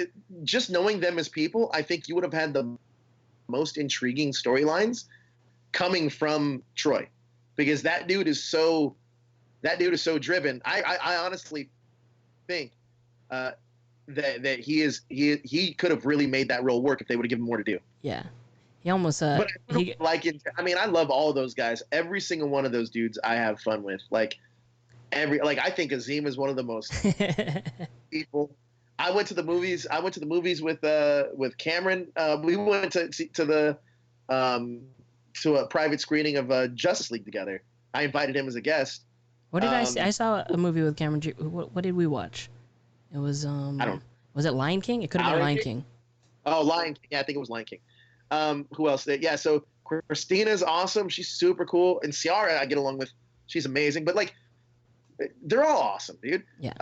just knowing them as people, I think you would have had the most intriguing storylines coming from Troy, because that dude is so driven. I honestly think that he could have really made that role work if they would have given him more to do. Yeah. He almost but I love all of those guys. Every single one of those dudes I have fun with. I think Azim is one of the most people. I went to the movies with Cameron. We went to a private screening of Justice League together. I invited him as a guest. What did I see? I saw a movie with Cameron. What did we watch? It was was it Lion King? It could have been Lion King. Oh, Lion King. Yeah, I think it was Lion King. Who else? Yeah, so Christina's awesome. She's super cool. And Ciara, I get along with. She's amazing. But they're all awesome, dude. Yeah.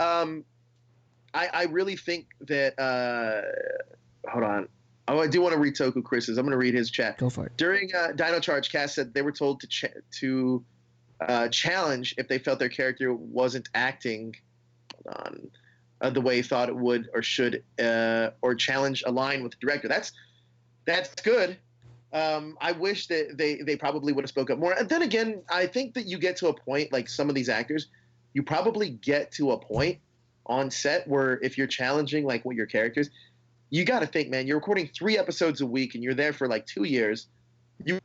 I really think that. Hold on. Oh, I do want to read Toku Chris's. I'm going to read his chat. Go for it. During Dino Charge, Cass said they were told to challenge if they felt their character wasn't acting. Hold on. The way he thought it would or should, or challenge a line with the director. That's good. I wish that they probably would have spoke up more. And then again, I think that you get to a point, like some of these actors, you probably get to a point on set where if you're challenging like what your characters, you got to think, man, you're recording 3 episodes a week and you're there for like 2 years. You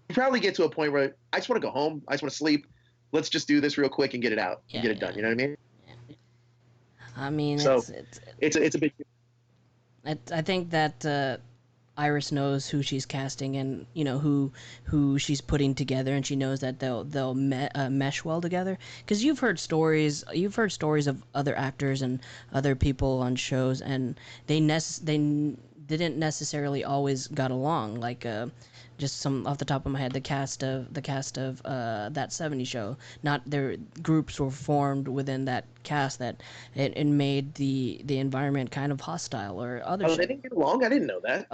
probably get to a point where I just want to go home. I just want to sleep. Let's just do this real quick and get it out and get it done. You know what I mean? I mean, so it's a big. I think that Iris knows who she's casting and who she's putting together, and she knows that they'll mesh well together. Because you've heard stories of other actors and other people on shows, and they didn't necessarily always got along. Like just some off the top of my head, the cast of that '70s show. Not their groups were formed within that cast that it made the environment kind of hostile or other. Oh, they didn't get along. I didn't know that.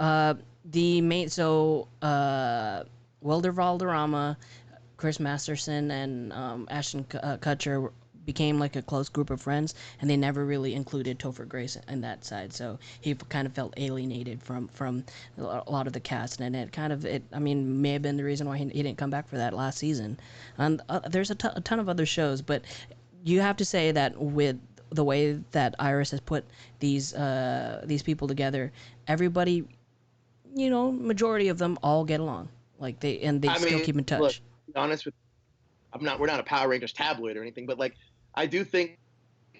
Wilder Valderrama, Chris Masterson, and Ashton Kutcher became like a close group of friends, and they never really included Topher Grace in that side. So he kind of felt alienated from a lot of the cast, and I mean, may have been the reason why he didn't come back for that last season. And there's a ton of other shows, but you have to say that with the way that Iris has put these people together, everybody, majority of them all get along. Like they still keep in touch. Look, to be honest with we're not a Power Rangers tabloid or anything, but like I do think,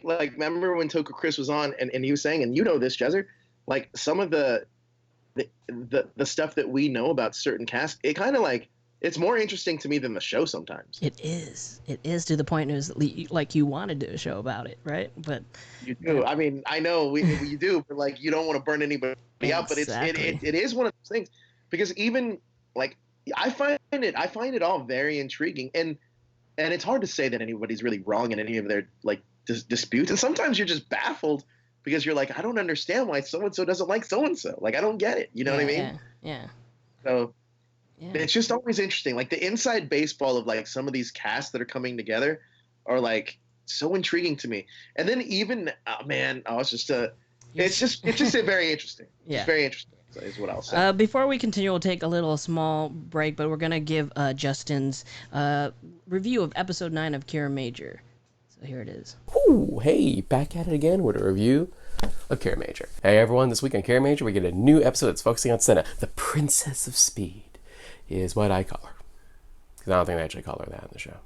like, remember when Toku Chris was on and he was saying, and you know this, Jezzer, like some of the stuff that we know about certain casts, it kind of like it's more interesting to me than the show sometimes. It is to the point is like you wanted to do a show about it, right? But you do. I mean, I know we do, but like you don't want to burn anybody out. But it is one of those things, because even like I find it all very intriguing, and it's hard to say that anybody's really wrong in any of their like disputes, and sometimes you're just baffled because you're like, I don't understand why so and so doesn't like so and so. Like I don't get it. You know what I mean? Yeah. So it's just always interesting. Like the inside baseball of like some of these casts that are coming together are like so intriguing to me. And then even it's just very interesting. Yeah. It's very interesting. Is what I'll say. Before we continue, we'll take a little small break, but we're gonna give Justin's review of episode 9 of Kira Major. So here it is. Ooh, hey, back at it again with a review of Kira Major. Hey everyone, this week on Kira Major we get a new episode that's focusing on Senna, the Princess of Speed, is what I call her. Because I don't think they actually call her that in the show.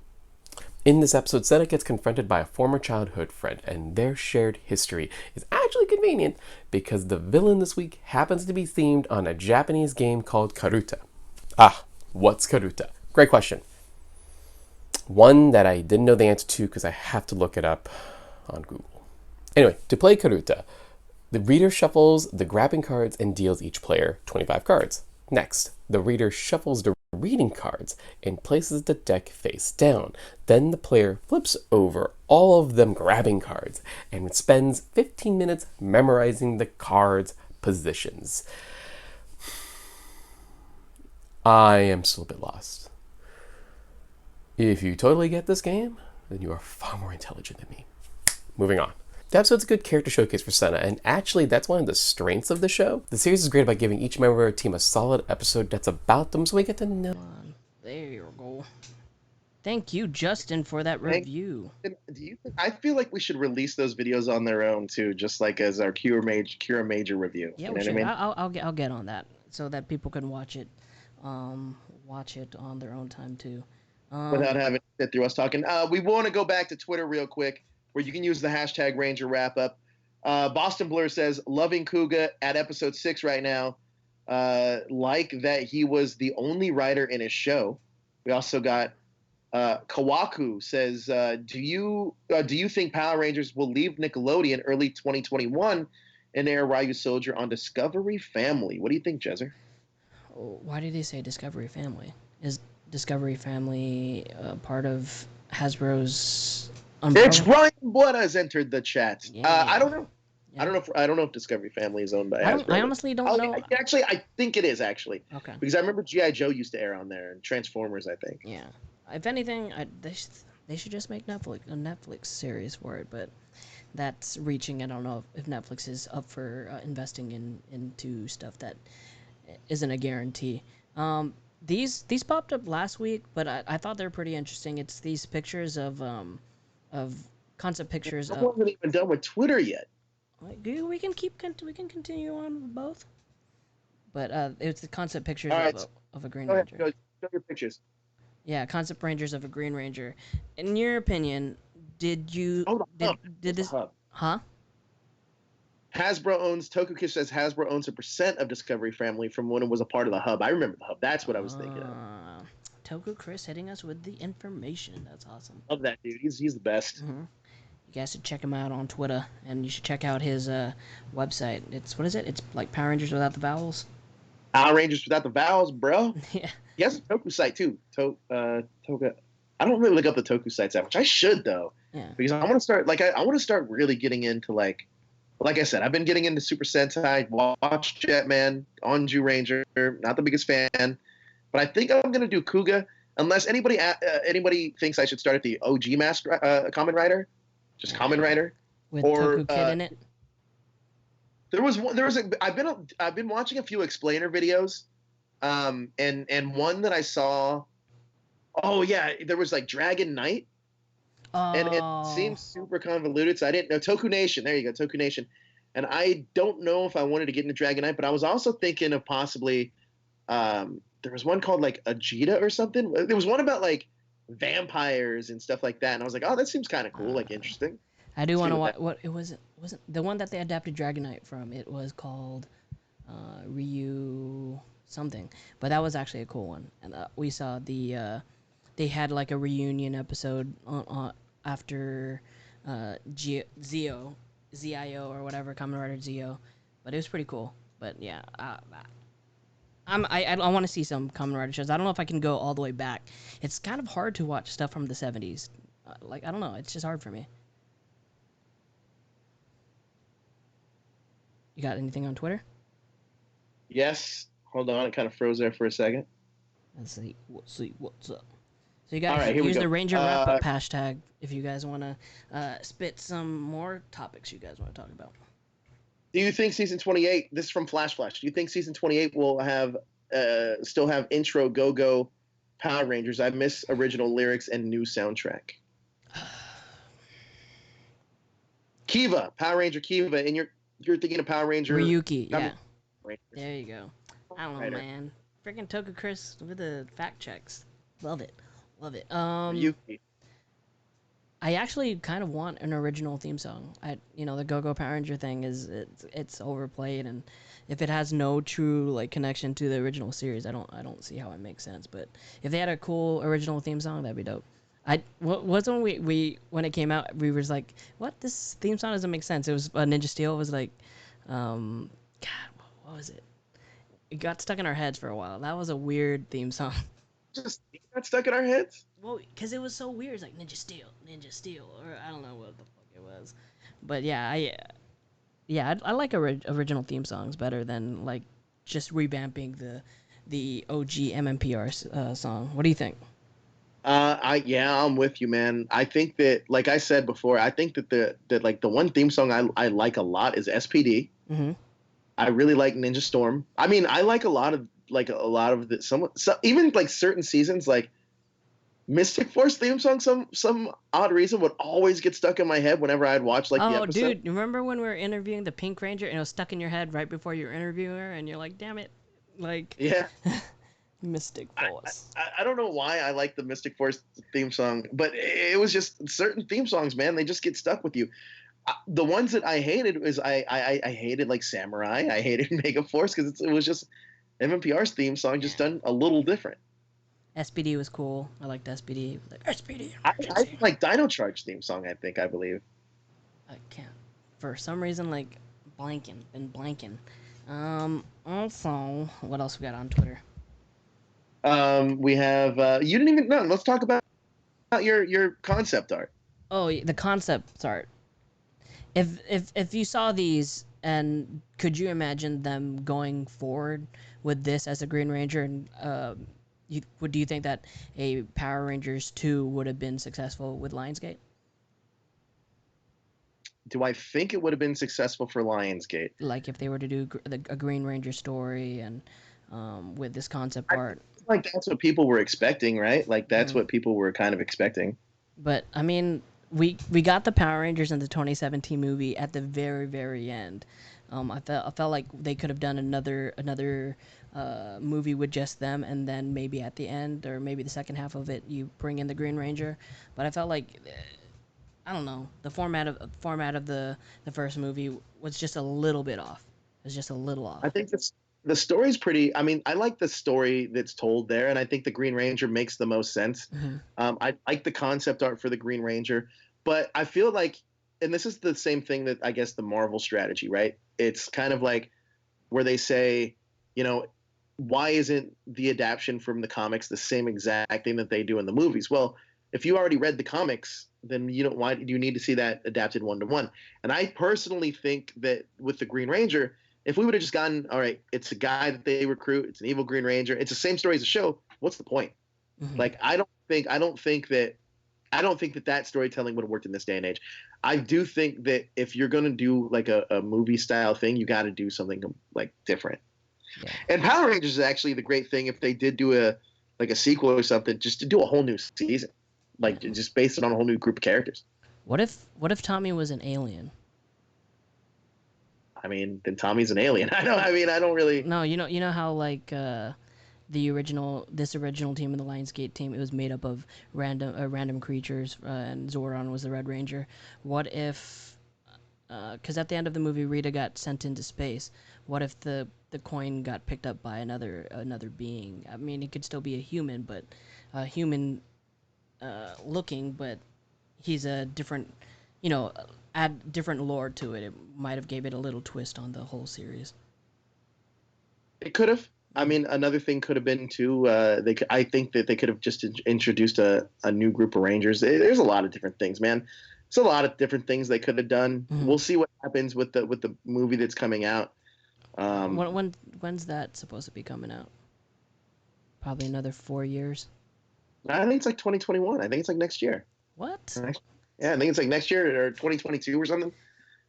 In this episode, Senna gets confronted by a former childhood friend, and their shared history is actually convenient because the villain this week happens to be themed on a Japanese game called Karuta. What's Karuta? Great question. One that I didn't know the answer to because I have to look it up on Google. Anyway, to play Karuta, the reader shuffles the grabbing cards and deals each player 25 cards. Next, the reader shuffles the reading cards and places the deck face down. Then the player flips over all of them grabbing cards and spends 15 minutes memorizing the cards' positions. I am still a bit lost. If you totally get this game, then you are far more intelligent than me. Moving on. The episode's a good character showcase for Senna, and actually that's one of the strengths of the show. The series is great about giving each member of a team a solid episode that's about them so we get to know. There you go. Thank you, Justin, for that review. I feel like we should release those videos on their own too, just like as our Kira Major review. Yeah, you know we should. What I mean? I'll get on that so that people can watch it on their own time too. Without having to sit through us talking. We want to go back to Twitter real quick, where you can use the hashtag Ranger Wrap Up. Boston Blur says, loving Kuga at episode 6 right now. Like that he was the only writer in his show. We also got Kawaku says, do you think Power Rangers will leave Nickelodeon early 2021 and air Ryu Soldier on Discovery Family? What do you think, Jezzer? Why did he say Discovery Family? Is Discovery Family part of Hasbro's umbrella? It's Ryan Blood has entered the chat. Yeah. I don't know. Yeah. I don't know if Discovery Family is owned by Hasbro. I honestly don't know. Actually, I think it is actually. Okay. Because I remember G.I. Joe used to air on there and Transformers, I think. Yeah. If anything, they should just make a Netflix series for it, but that's reaching. I don't know if Netflix is up for investing into stuff that isn't a guarantee. These popped up last week, but I thought they were pretty interesting. It's these pictures of concept pictures. I wasn't even done with Twitter yet. We can continue on with both. But it's the concept pictures of a Green Go ahead, Ranger. show your pictures. Yeah, concept rangers of a Green Ranger. In your opinion, did this? Huh? Hasbro owns, Tokukish says Hasbro owns 1% of Discovery Family from when it was a part of the Hub. I remember the Hub. That's what I was thinking of. Toku Chris hitting us with the information. That's awesome. Love that dude. He's the best. Mm-hmm. You guys should check him out on Twitter, and you should check out his website. What is it? It's like Power Rangers without the vowels. Power Rangers without the vowels, bro. Yeah. He has a Toku site too. Toka. I don't really look up the Toku sites that much. I should though. Yeah. Because I want to start I want to start really getting into like I said, I've been getting into Super Sentai, watched Jetman, Anju Ranger, not the biggest fan, but I think I'm gonna do Kuga. Unless anybody thinks I should start at the OG Kamen Rider, just Kamen Rider, With or Toku Kid in it. I've been watching a few explainer videos, and one that I saw. Oh yeah, there was like Dragon Knight, and it seemed super convoluted. So I didn't know Toku Nation. There you go, Toku Nation. And I don't know if I wanted to get into Dragon Knight, but I was also thinking of possibly. There was one called like Ajita or something. There was one about like vampires and stuff like that, and I was like, oh, that seems kind of cool, like interesting. I do want to watch. What it was? Wasn't the one that they adapted Dragon Knight from? It was called Ryu something, but that was actually a cool one. And we saw they had like a reunion episode on after Zio or whatever, Kamen Rider Zio, but it was pretty cool. But yeah, I want to see some Kamen Rider shows. I don't know if I can go all the way back. It's kind of hard to watch stuff from the 70s. Like, I don't know. It's just hard for me. You got anything on Twitter? Yes. Hold on. It kind of froze there for a second. Let's see. What's up? So you guys right, use the Ranger Wrap-Up hashtag if you guys want to spit some more topics you guys want to talk about. Do you think season 28, this is from Flash, do you think season 28 will have still have intro Go-Go Power Rangers? I miss original lyrics and new soundtrack. Kiva, Power Ranger Kiva, and you're thinking of Power Ranger Ryuki, yeah. There you go. I don't know, man. Freaking Toku Chris with the fact checks. Love it. Ryuki. I actually kind of want an original theme song. The Go-Go Power Ranger thing it's overplayed, and if it has no true like connection to the original series, I don't see how it makes sense. But if they had a cool original theme song, that'd be dope. Wasn't we when it came out, we was like, what? This theme song doesn't make sense. It was Ninja Steel. It was like, God, what was it? It got stuck in our heads for a while. That was a weird theme song. Just got stuck in our heads? Well, because it was so weird. It's like Ninja Steel, or I don't know what the fuck it was. But yeah, I like original theme songs better than like just revamping the OG MMPR song. What do you think? I'm with you, man. I think that, like I said before, I think that the one theme song I like a lot is SPD. Mm-hmm. I really like Ninja Storm. I mean, I like a lot of even like certain seasons, like Mystic Force theme song, some odd reason would always get stuck in my head whenever I'd watch like the episode. Oh, dude, remember when we were interviewing the Pink Ranger and it was stuck in your head right before you were interviewing her, and you're like, damn it, like yeah. Mystic Force. I don't know why I like the Mystic Force theme song, but it was just certain theme songs, man. They just get stuck with you. The ones that I hated was I hated like Samurai. I hated Mega Force because it was just MMPR's theme song just done a little different. SPD was cool. I liked SPD. Like SPD. I like Dino Charge theme song. I believe. I can't. For some reason, like blanking. Also, what else we got on Twitter? We have you didn't even know. Let's talk about your concept art. Oh, the concept art. If you saw these, and could you imagine them going forward with this as a Green Ranger, and do you think that a Power Rangers 2 would have been successful with Lionsgate? Do I think it would have been successful for Lionsgate? Like if they were to do a Green Ranger story and with this concept art. Like that's what people were expecting, right? Like that's what people were kind of expecting. But I mean, we got the Power Rangers in the 2017 movie at the very, very end. I felt like they could have done another movie with just them, and then maybe at the end or maybe the second half of it you bring in the Green Ranger. But I felt like I don't know, the format of the first movie was just a little bit off. It was just a little off. I think the story's pretty. I mean, I like the story that's told there, and I think the Green Ranger makes the most sense. Mm-hmm. I like the concept art for the Green Ranger, but I feel like, and this is the same thing that I guess the Marvel strategy, right? It's kind of like where they say, why isn't the adaptation from the comics the same exact thing that they do in the movies? Well, if you already read the comics, then why do you need to see that adapted 1-to-1? And I personally think that with the Green Ranger, if we would have just gotten, all right, it's a guy that they recruit, it's an evil Green Ranger, it's the same story as the show, what's the point? Like I don't think that storytelling would have worked in this day and age. I do think that if you're gonna do like a movie style thing, you got to do something like different. Yeah. And Power Rangers is actually the great thing if they did do a sequel or something, just to do a whole new season, like just based it on a whole new group of characters. What if Tommy was an alien? I mean, then Tommy's an alien. I don't really. No, you know how like this original team and the Lionsgate team, it was made up of random creatures, and Zoran was the Red Ranger. What if, because at the end of the movie, Rita got sent into space. What if the coin got picked up by another being? I mean, it could still be a human, but human looking, but he's a different, add different lore to it. It might have gave it a little twist on the whole series. It could have. I mean, another thing could have been too. I think that they could have just introduced a new group of Rangers. There's a lot of different things, man. It's a lot of different things they could have done. We'll see what happens with the movie that's coming out. When's that supposed to be coming out? Probably another 4 years. I think it's like 2021. I think it's like next year. What? Yeah, I think it's like next year or 2022 or something.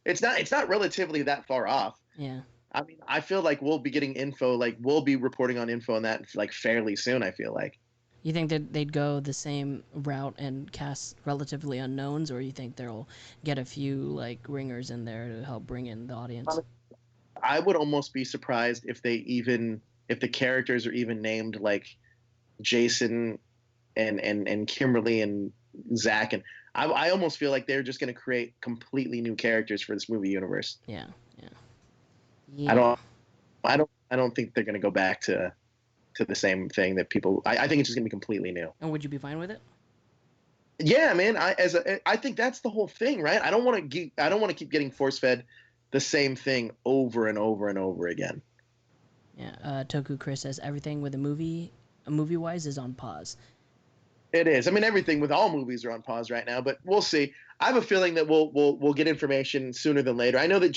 It's not relatively that far off. Yeah. I mean, I feel like we'll be getting info, like we'll be reporting on info on that like fairly soon, I feel like. You think that they'd go the same route and cast relatively unknowns, or you think they'll get a few like ringers in there to help bring in the audience? I would almost be surprised if the characters are even named like Jason and Kimberly and Zach, and I almost feel like they're just going to create completely new characters for this movie universe. Yeah. I don't think they're going to go back to the same thing that people. I think it's just going to be completely new. And would you be fine with it? Yeah, man. I think that's the whole thing, right? I don't want to keep getting force fed the same thing over and over and over again. Yeah. Toku Chris says everything with a movie wise is on pause. It is. I mean, everything with all movies are on pause right now, but we'll see. I have a feeling that we'll get information sooner than later. I know that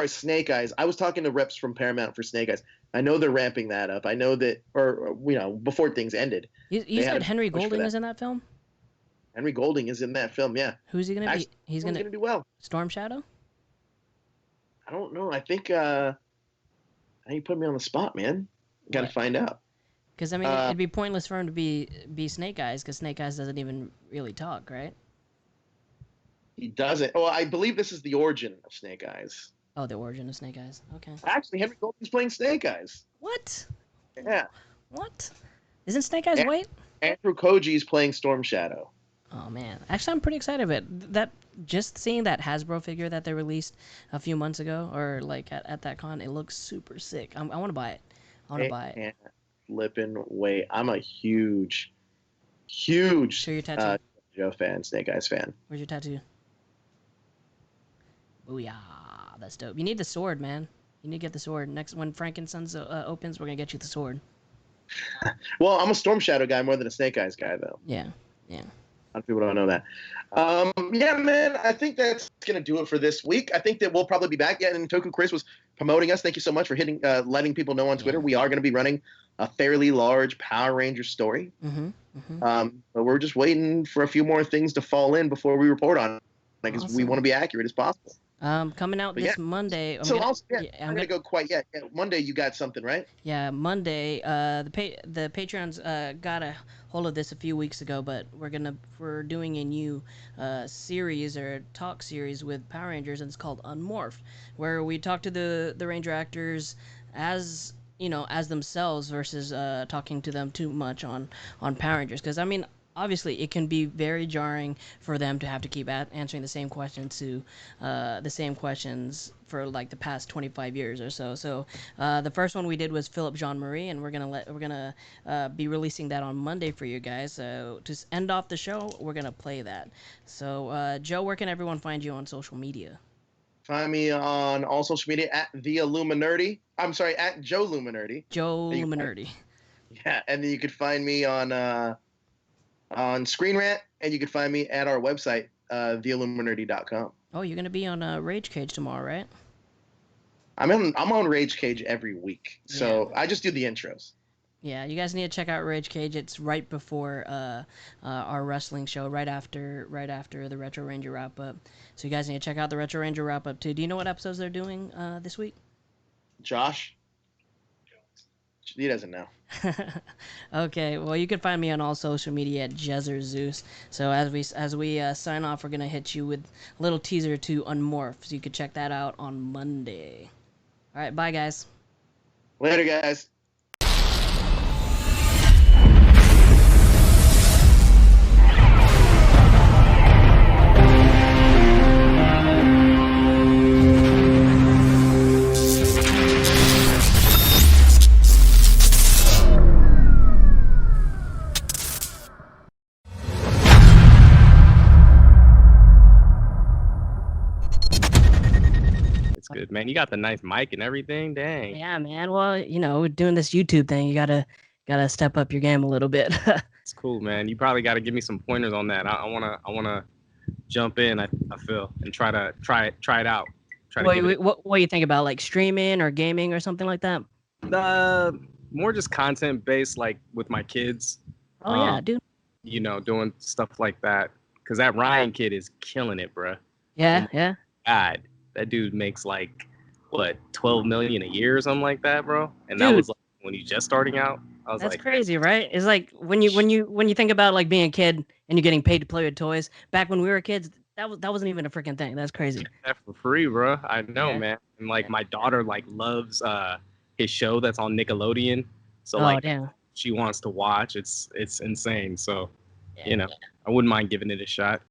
Snake Eyes. I was talking to reps from Paramount for Snake Eyes. I know they're ramping that up. I know that, before things ended. You said Henry Golding is in that film? Henry Golding is in that film, yeah. Who's he going to be? He's going to do well. Storm Shadow? I don't know. I think you put me on the spot, man. Got to find out. Because, I mean, it'd be pointless for him to be Snake Eyes, because Snake Eyes doesn't even really talk, right? He doesn't. Oh, I believe this is the origin of Snake Eyes. Oh, the origin of Snake Eyes. Okay. Actually, Henry Golding's playing Snake Eyes. What? Yeah. What? Isn't Snake Eyes white? Andrew Koji's playing Storm Shadow. Oh, man. Actually, I'm pretty excited about it. That, just seeing that Hasbro figure that they released a few months ago, or like at that con, it looks super sick. I want to buy it. I want to buy it. Flipping wait. I'm a huge Show your tattoo. Joe fan, Snake Eyes fan. Where's your tattoo? Booyah. That's dope. You need the sword, man. You need to get the sword. Next, when Frankenstein's opens, we're going to get you the sword. Well, I'm a Storm Shadow guy more than a Snake Eyes guy, though. Yeah. A lot of people don't know that. Yeah, man, I think that's going to do it for this week. I think that we'll probably be back. Yeah, and Toku Chris was promoting us. Thank you so much for letting people know on Twitter. We are going to be running a fairly large Power Ranger story. But we're just waiting for a few more things to fall in before we report on it, because we want to be accurate as possible. Coming out this Monday. I'm going to go quite yet. Yeah, Monday you got something, right? Yeah, Monday. The Patreons got a hold of this a few weeks ago, but we're doing a new series or talk series with Power Rangers, and it's called Unmorphed, where we talk to the Ranger actors as themselves versus talking to them too much on Power Rangers. Because I mean, obviously, it can be very jarring for them to have to keep answering the same questions for like the past 25 years or so. So the first one we did was Philip Jean-Marie, and we're gonna be releasing that on Monday for you guys. So to end off the show, we're gonna play that. So Joe, where can everyone find you on social media? Find me on all social media at the Illuminerdi. I'm sorry, at Joe Luminerdi. Joe Luminerdi. Yeah, and then you could find me on Screen Rant, and you can find me at our website, theilluminerdi.com. Oh, you're gonna be on Rage Cage tomorrow, right? I'm on Rage Cage every week, so I just do the intros. Yeah, you guys need to check out Rage Cage. It's right before our wrestling show, right after the Retro Ranger wrap up. So you guys need to check out the Retro Ranger wrap up too. Do you know what episodes they're doing this week? Josh, he doesn't know. Okay, well you can find me on all social media at JezzerZeus. So as we sign off, we're gonna hit you with a little teaser to Unmorph, so you can check that out on Monday. All right, bye guys. Later, guys. Good, man. You got the nice mic and everything. Dang. Yeah, man. Well, doing this YouTube thing, you gotta step up your game a little bit. It's cool, man. You probably got to give me some pointers on that. I wanna jump in. I feel and try it out. What do you think about, like, streaming or gaming or something like that? More just content based, like with my kids. Oh yeah, dude. Doing stuff like that. Cause that Ryan kid is killing it, bro. Yeah, yeah. God, that dude makes like what, 12 million a year or something like that, bro. And that was like when he's just starting out. I was That's like, crazy, right? It's like when you think about, like, being a kid and you're getting paid to play with toys. Back when we were kids, that wasn't even a freaking thing. That's crazy. that for free, bro. I know, Yeah. man. And like my daughter like loves his show that's on Nickelodeon. So Oh, like damn. she wants to watch. It's insane. So I wouldn't mind giving it a shot.